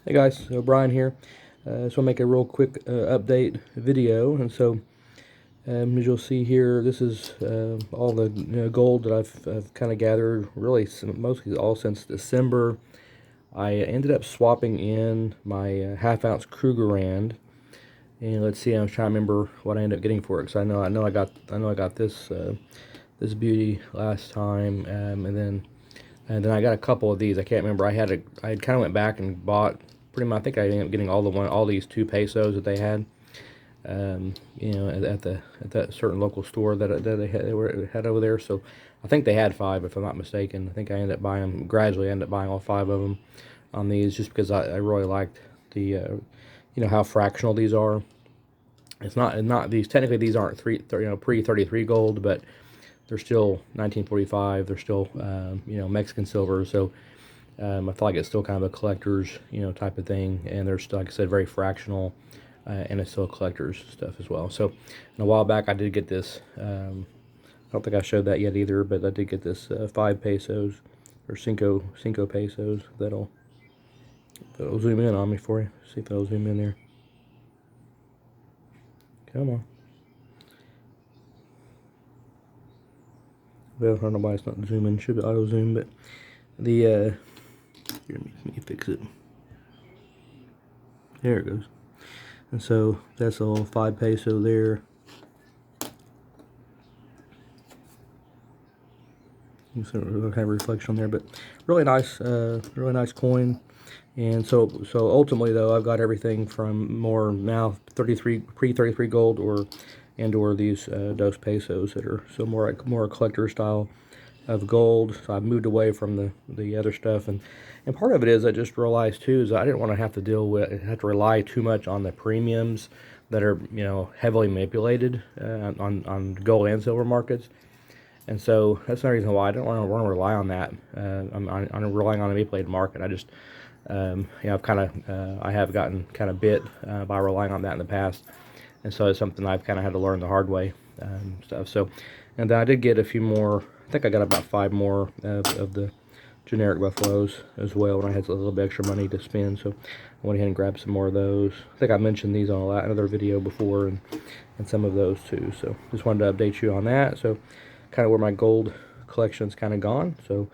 Hey guys, so Brian here. So I'll make a real quick update video, and so as you'll see here, this is all the gold that I've kind of gathered, really mostly all since December. I ended up swapping in my half-ounce Krugerrand, and let's see, I'm trying to remember what I ended up getting for it, because I got this this beauty last time, and then I got a couple of these. I can't remember. I kind of went back and bought pretty much. I think I ended up getting all these 2 pesos that they had. At that certain local store that they had over there. So I think they had 5, if I'm not mistaken. I think I ended up buying them gradually. I ended up buying all 5 of them on these just because I really liked the how fractional these are. It's not these technically these aren't pre-33 gold, but they're still 1945. They're still Mexican silver. So I feel like it's still kind of a collector's type of thing, and they're still, like I said, very fractional, and it's still collector's stuff as well. So a while back I did get this. I don't think I showed that yet either, but I did get this 5 pesos or cinco pesos. That'll zoom in on me for you. See if it'll zoom in there. Come on. Well, I don't know why it's not zooming. Should be auto zoom, but the here, let me fix it. There it goes. And so that's a little 5 peso there. You see kind of reflection there, but really nice coin. And so ultimately though, I've got everything from more now pre-33 gold or these dos pesos that are so more a collector style of gold. So I've moved away from the other stuff, and part of it is I just realized too is I didn't want to have to rely too much on the premiums that are heavily manipulated on gold and silver markets. And so that's the reason why I don't want to rely on that. I'm relying on a manipulated market. I just, I have gotten kind of bit by relying on that in the past, and so it's something I've kind of had to learn the hard way, stuff. So, and then I did get a few more. I think I got about 5 more of the generic buffaloes as well when I had a little bit extra money to spend. So I went ahead and grabbed some more of those. I think I mentioned these on another video before, and some of those too. So just wanted to update you on that. So kind of where my gold collection's kind of gone. So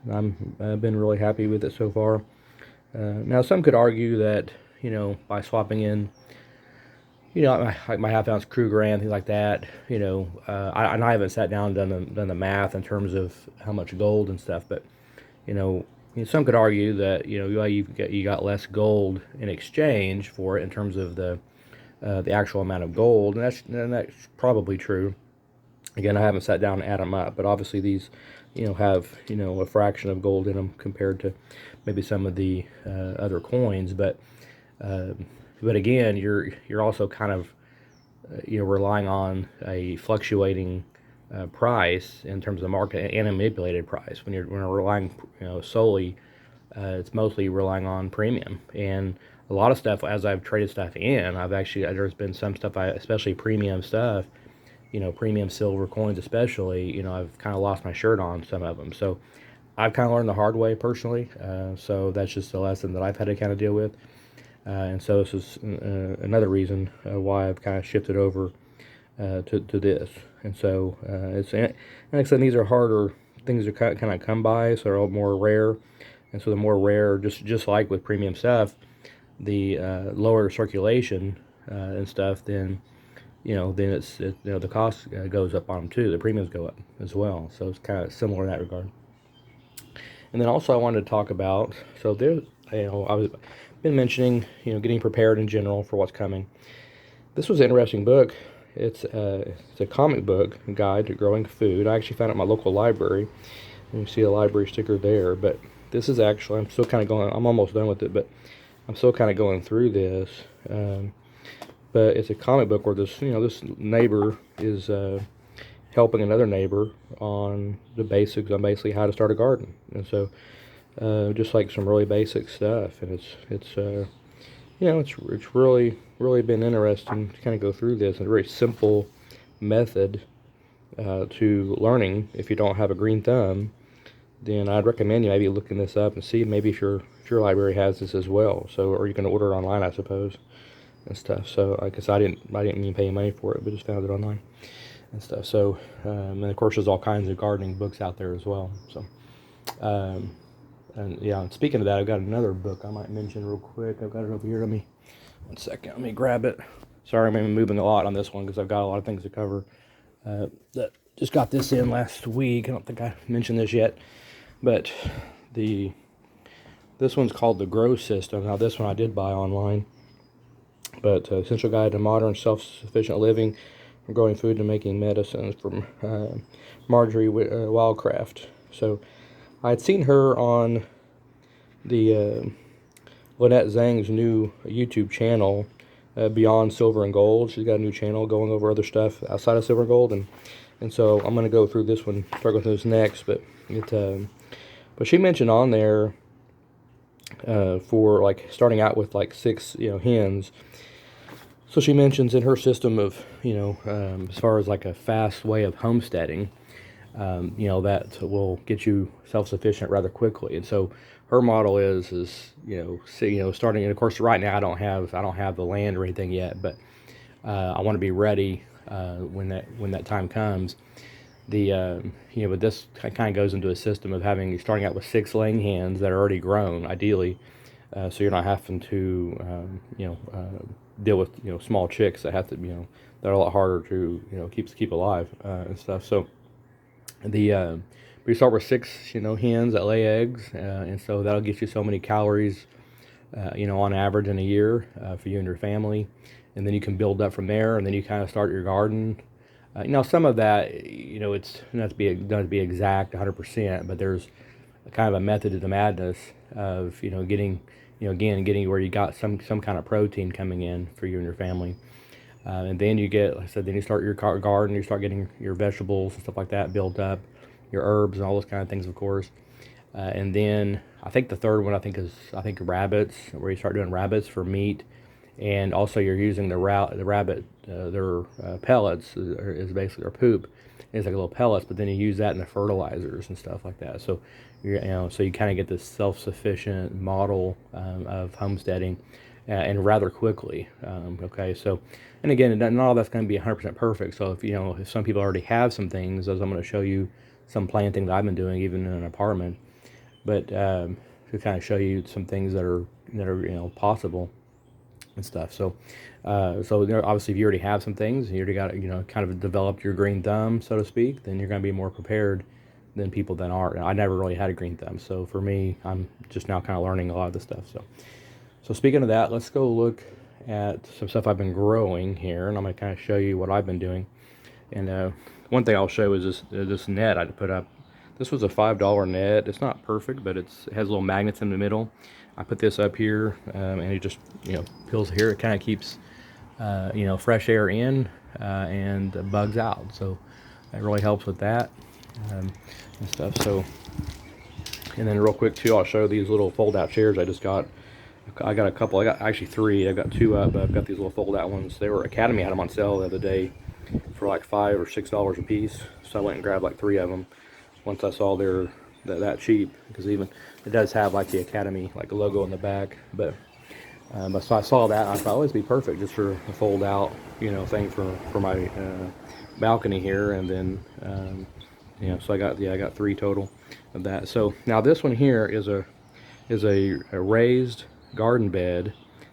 I've been really happy with it so far. Now some could argue that by swapping in like my half-ounce Krugerrand, things like that, I haven't sat down and done the math in terms of how much gold and stuff, but some could argue that you got less gold in exchange for it in terms of the actual amount of gold, and that's probably true. Again, I haven't sat down and add them up, but obviously these, have, a fraction of gold in them compared to maybe some of the other coins. But again, you're also kind of, relying on a fluctuating price in terms of the market and a manipulated price. When you're relying, solely, it's mostly relying on premium. And a lot of stuff, as I've traded stuff in, there's been some stuff, especially premium stuff, premium silver coins especially, I've kind of lost my shirt on some of them. So I've kind of learned the hard way personally. So that's just a lesson that I've had to kind of deal with. And so this is another reason why I've kind of shifted over to this. And so and like I said, these are harder things to kind of come by, so they're all more rare. And so the more rare, just like with premium stuff, the lower circulation and stuff, then then the cost goes up on them too. The premiums go up as well. So it's kind of similar in that regard. And then also I wanted to talk about, so there, I've been mentioning, getting prepared in general for what's coming. This was an interesting book. It's a comic book guide to growing food. I actually found it at my local library. You see a library sticker there, but this is actually, I'm still kind of going, I'm almost done with it, but I'm still kind of going through this. But it's a comic book where this neighbor is helping another neighbor on the basics on basically how to start a garden. And so just like some really basic stuff, and it's really been interesting to kind of go through this. And a very simple method to learning. If you don't have a green thumb, then I'd recommend you maybe looking this up and see maybe if Pure Library has this as well. So, or you can order it online, I suppose, and stuff. So, I guess I didn't even pay money for it, but just found it online and stuff. So, and of course, there's all kinds of gardening books out there as well. So, and yeah, speaking of that, I've got another book I might mention real quick. I've got it over here. One second. Let me grab it. Sorry, I'm moving a lot on this one because I've got a lot of things to cover. That just got this in last week. I don't think I mentioned this yet, but this one's called The Grow System. Now, this one I did buy online, but Essential Guide to Modern Self-Sufficient Living, from Growing Food to Making Medicines, from Marjorie Wildcraft. So I had seen her on the Lynette Zhang's new YouTube channel, Beyond Silver and Gold. She's got a new channel going over other stuff outside of silver and gold, and so I'm going to go through this one, start going through this next. But but she mentioned on there for like starting out with like 6 hens. So she mentions in her system of as far as like a fast way of homesteading, that will get you self-sufficient rather quickly. And so her model is starting, and of course right now I don't have the land or anything yet, but I want to be ready when that time comes. But this kind of goes into a system of starting out with 6 laying hens that are already grown, ideally, so you're not having to deal with small chicks that have to that are a lot harder to keep alive and stuff. So we start with 6 hens that lay eggs, and so that'll get you so many calories on average in a year for you and your family, and then you can build up from there, and then you kind of start your garden. Some of that it's not to be exact 100%, but there's kind of a method to the madness of getting where you got some kind of protein coming in for you and your family. And then you get, like I said, then you start your garden, you start getting your vegetables and stuff like that built up, your herbs and all those kind of things, of course. And then I think the third one is rabbits, where you start doing rabbits for meat, and also you're using the rabbit their pellets is basically their poop. It's like little pellets, but then you use that in the fertilizers and stuff like that. So so you kind of get this self-sufficient model of homesteading, and rather quickly. Okay, so, and again, not all that's going to be 100% perfect. So if some people already have some things, as I'm going to show you some planting that I've been doing even in an apartment, but to kind of show you some things that are possible and stuff. So obviously, if you already have some things, you already got kind of developed your green thumb, so to speak, then you're going to be more prepared than people that aren't. I never really had a green thumb, so for me, I'm just now kind of learning a lot of this stuff. So speaking of that, let's go look at some stuff I've been growing here, and I'm going to kind of show you what I've been doing. And one thing I'll show is this net I put up. This was a $5 net. It's not perfect, but it has little magnets in the middle. I put this up here, and it just peels here. It kind of keeps fresh air in and bugs out. So it really helps with that and stuff. So, and then real quick too, I'll show these little fold-out chairs I just got. I got a couple. I got actually 3. I've got 2 up, but I've got these little fold-out ones. They were Academy had them on sale the other day for like $5 or $6 a piece. So I went and grabbed like 3 of them once I saw they're that cheap, because even it does have like the Academy like logo in the back. But so I saw that, and I thought, oh, it'd be perfect just for a fold-out thing for my balcony here. And then so I got 3 total of that. So now this one here is a raised garden bed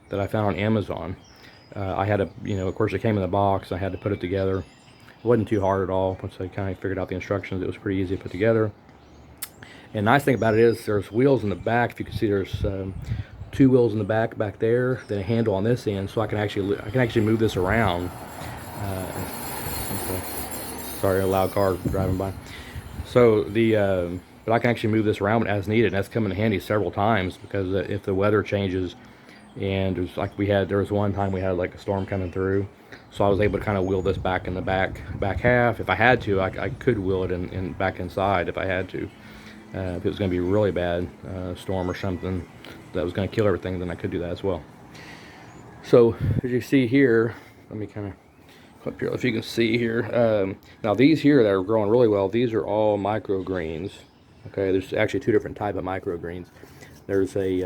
that I found on Amazon. I had of course it came in the box. I had to put it together. It wasn't too hard at all. Once I kind of figured out the instructions, it was pretty easy to put together. And the nice thing about it is there's wheels in the back. If you can see, there's 2 wheels in the back there, then a handle on this end, so I can actually move this around. Sorry, a loud car driving by. So but I can actually move this around as needed, and that's come in handy several times, because if the weather changes, and it was like there was one time we had like a storm coming through, so I was able to kind of wheel this back in the back half. If I had to, I could wheel it in back inside if I had to. If it was going to be a really bad storm or something that was going to kill everything, then I could do that as well. So as you see here, let me kind of up here, if you can see here. Now these here that are growing really well, these are all microgreens. Okay, there's actually 2 different types of microgreens. There's a,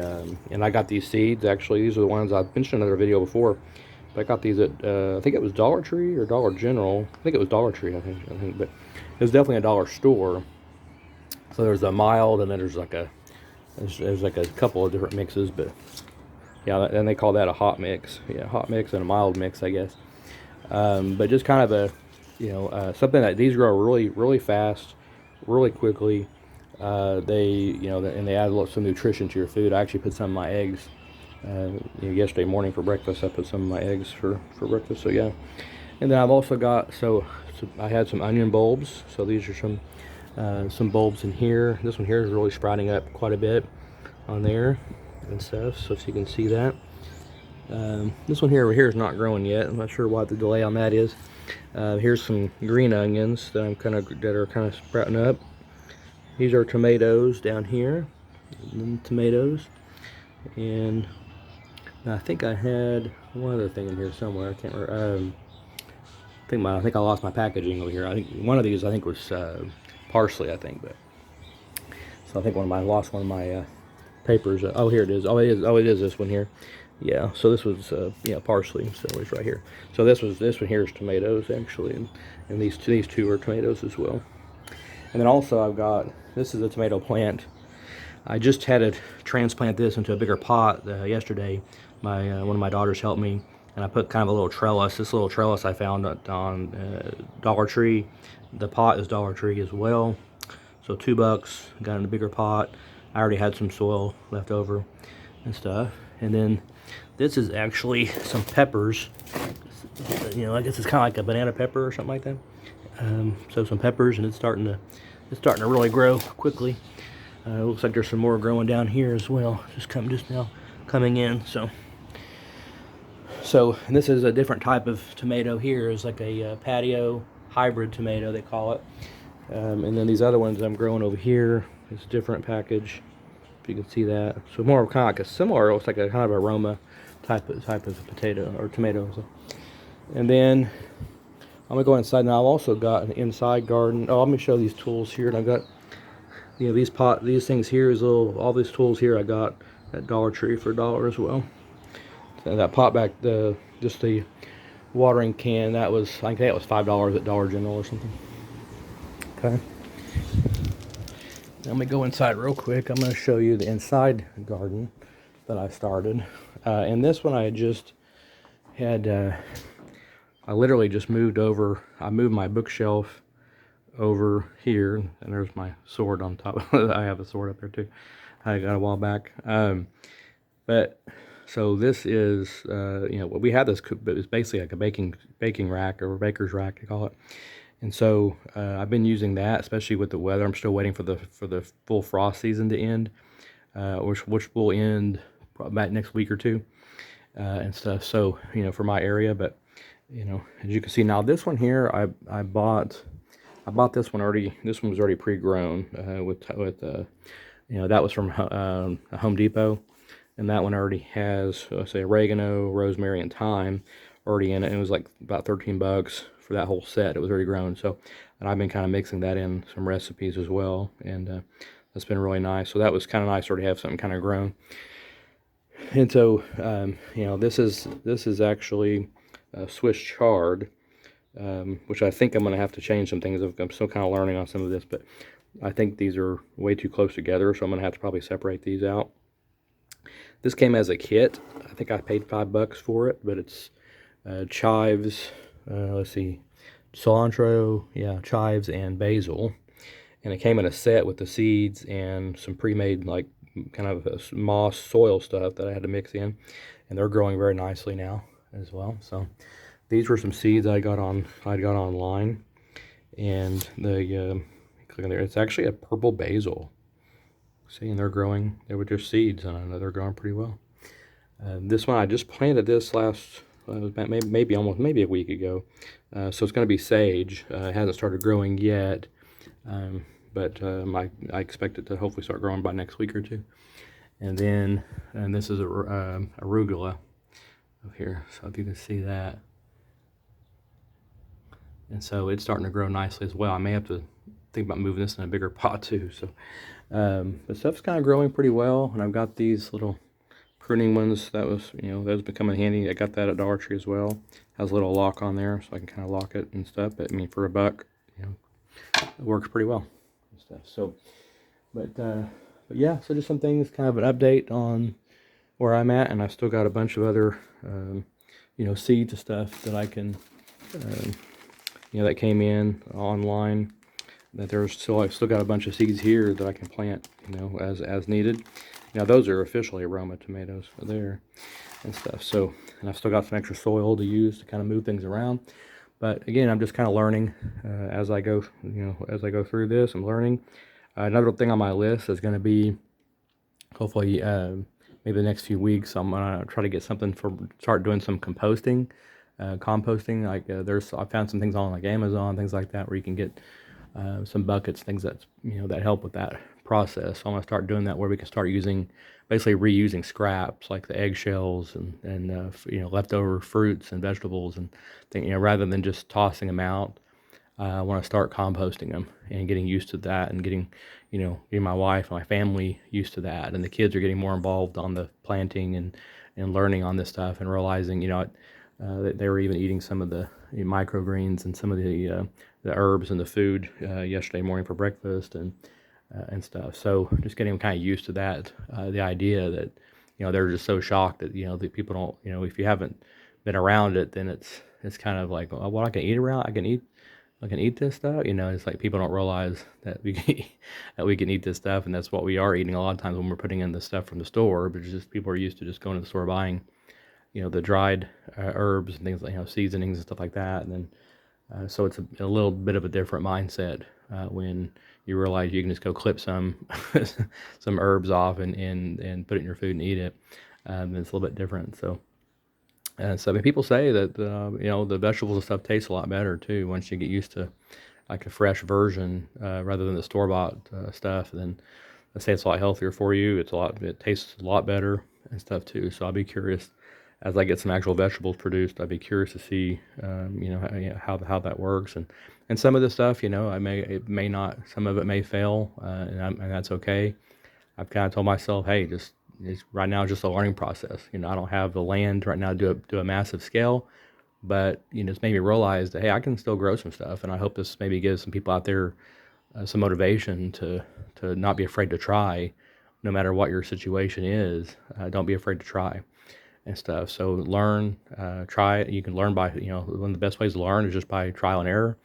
and I got these seeds. Actually, these are the ones I mentioned in another video before. But I got these at, I think it was Dollar Tree or Dollar General. I think it was Dollar Tree, I think, but it was definitely a dollar store. So there's a mild, and then there's like there's like a couple of different mixes, but yeah, and they call that a hot mix. Yeah, hot mix and a mild mix, I guess. But just kind of a, something that these grow really, really fast, really quickly. And they add some nutrition to your food. I actually put some of my eggs, yesterday morning for breakfast. I put some of my eggs for breakfast. So yeah, and then I've also got so I had some onion bulbs. So these are some bulbs in here. This one here is really sprouting up quite a bit on there and stuff. So if you can see that. This one here over here is not growing yet. I'm not sure what the delay on that is. Here's some green onions that are kind of sprouting up. These are tomatoes down here, and tomatoes, and I think I had one other thing in here somewhere. I can't remember. I think I lost my packaging over here. I think one of these was parsley. I think, but so I think lost one of my papers. Oh, here it is. Oh, it is this one here. Yeah. So this was parsley. So it's right here. So this one here is tomatoes actually, and these two are tomatoes as well. And then also this is a tomato plant. I just had to transplant this into a bigger pot yesterday. One of my daughters helped me, and I put kind of a little trellis. This little trellis I found on Dollar Tree. The pot is Dollar Tree as well. So $2, got in a bigger pot. I already had some soil left over and stuff. And then this is actually some peppers. I guess it's kind of like a banana pepper or something like that. So some peppers, and it's starting to really grow quickly. It looks like there's some more growing down here as well, just now coming in. So and this is a different type of tomato here. It's like a patio hybrid tomato, they call it. And then these other ones I'm growing over here, it's a different package, if you can see that. So more kind of like a similar, looks like a kind of aroma type of potato or tomato. So. And then I'm gonna go inside now. I've also got an inside garden. Oh, let me show these tools here. And I've got, these things here is all these tools here I got at Dollar Tree for $1 as well. And that pot back, just the watering can, that was, I think that was $5 at Dollar General or something. Okay. Let me go inside real quick. I'm gonna show you the inside garden that I started. And this one I just had, I literally just moved my bookshelf over here, and there's my sword on top. I have a sword up there too. I got a while back. But so this is, we had this, but it's basically like a baking rack or a baker's rack, they call it. And so I've been using that, especially with the weather. I'm still waiting for the full frost season to end, which will end about next week or two, and stuff. So for my area, but as you can see now, this one here, I bought this one already. This one was already pre-grown that was from Home Depot, and that one already has, let's say, oregano, rosemary, and thyme already in it. And it was like about $13 for that whole set. It was already grown. So, and I've been kind of mixing that in some recipes as well, and that's been really nice. So that was kind of nice to already have something kind of grown. And so this is actually Swiss chard, which I think I'm going to have to change some things. I'm still kind of learning on some of this, but I think these are way too close together, so I'm going to have to probably separate these out. This came as a kit. I think I paid $5 for it, but it's chives, let's see, cilantro, chives and basil. And it came in a set with the seeds and some pre-made, like, kind of moss soil stuff that I had to mix in. And they're growing very nicely now as well. So these were some seeds I got online, and click on there. It's actually a purple basil. See, and they're growing. They were just seeds, and I know they're growing pretty well. This one I just planted this last maybe a week ago. So it's going to be sage. It hasn't started growing yet, but I expect it to hopefully start growing by next week or two. And this is arugula up here, so if you can see that. And so it's starting to grow nicely as well. I may have to think about moving this in a bigger pot too. So But stuff's kind of growing pretty well, and I've got these little pruning ones that was, those becoming handy. I got that at Dollar Tree as well. Has a little lock on there, so I can kind of lock it and stuff. But I mean, for $1, it works pretty well and stuff. So, but yeah, so just some things, kind of an update on where I'm at, and I've still got a bunch of other, seeds and stuff that I can, um, that came in online. That I've still got a bunch of seeds here that I can plant, as needed. Now those are officially aroma tomatoes there and stuff. So, and I've still got some extra soil to use to kind of move things around. But again, I'm just kind of learning as I go, as I go through this. I'm learning. Another thing on my list is going to be hopefully maybe the next few weeks. I'm gonna try to get something start doing some composting. Like I found some things on like Amazon, things like that, where you can get some buckets, things that help with that process. So I'm gonna start doing that, where we can start basically reusing scraps like the eggshells and leftover fruits and vegetables and things, rather than just tossing them out. I want to start composting them and getting used to that, and getting my wife and my family used to that, and the kids are getting more involved on the planting and learning on this stuff, and realizing that they were even eating some of the microgreens and some of the herbs in the food yesterday morning for breakfast and stuff. So just getting them kind of used to that, the idea that they're just so shocked that people don't, if you haven't been around it, then it's kind of like, oh, well, I can eat this stuff. It's like people don't realize that we can eat this stuff, and that's what we are eating a lot of times when we're putting in the stuff from the store. But it's just people are used to just going to the store buying, the dried herbs and things like seasonings and stuff like that. And then so it's a little bit of a different mindset when you realize you can just go clip some some herbs off and put it in your food and eat it. It's a little bit different. So I mean, people say that the vegetables and stuff taste a lot better too once you get used to like a fresh version rather than the store bought stuff. Then they say it's a lot healthier for you. It tastes a lot better and stuff too. So I'll be curious as I get some actual vegetables produced. I'd be curious to see how that works, and some of the stuff it may not, some of it may fail, and that's okay. I've kind of told myself, hey, right now it's just a learning process. I don't have the land right now to do a massive scale, but it's made me realize that, hey, I can still grow some stuff, and I hope this maybe gives some people out there some motivation to not be afraid to try, no matter what your situation is. Don't be afraid to try and stuff. So learn, try it. You can learn by one of the best ways to learn is just by trial and error.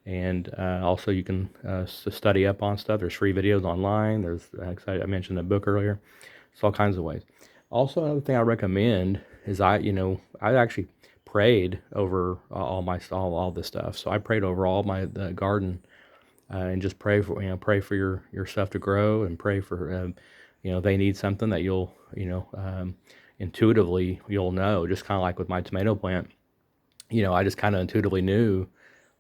And also you can study up on stuff. There's free videos online. There's I mentioned the book earlier. It's all kinds of ways. Also, another thing I recommend is I actually prayed over all this stuff. So I prayed over all the garden and just pray for your stuff to grow, and pray for they need something that you'll intuitively you'll know. Just kind of like with my tomato plant, I just kind of intuitively knew,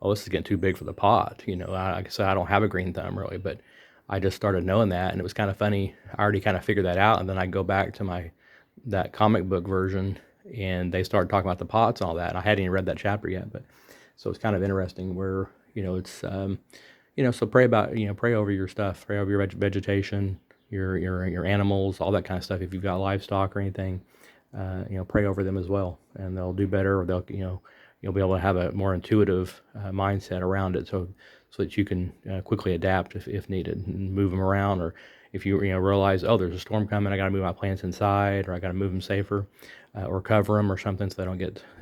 oh, this is getting too big for the pot. Like I said, I don't have a green thumb really, but I just started knowing that, and it was kind of funny. I already kind of figured that out, and then I go back to that comic book version, and they started talking about the pots and all that. And I hadn't even read that chapter yet, but so it's kind of interesting where it's so pray over your stuff, pray over your vegetation, your animals, all that kind of stuff. If you've got livestock or anything, pray over them as well, and they'll do better, or you'll be able to have a more intuitive mindset around it, so that you can quickly adapt if needed, and move them around. Or if you realize, oh, there's a storm coming, I got to move my plants inside, or I got to move them safer, or cover them or something so they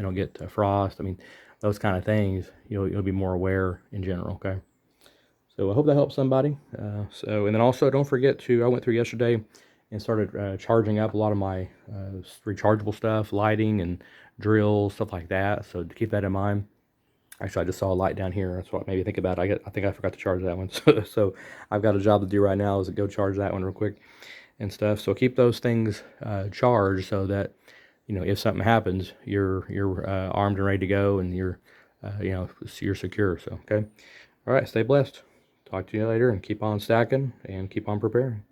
don't get frost. I mean, those kind of things, you'll be more aware in general. Okay. So I hope that helps somebody. And then also don't forget I went through yesterday and started charging up a lot of my rechargeable stuff, lighting and drills, stuff like that. So to keep that in mind. Actually, I just saw a light down here. That's what made me think about it. I think I forgot to charge that one. So I've got a job to do right now, is to go charge that one real quick and stuff. So keep those things charged, so that if something happens, you're armed and ready to go, and you're secure. So okay, all right, stay blessed. Talk to you later, and keep on stacking and keep on preparing.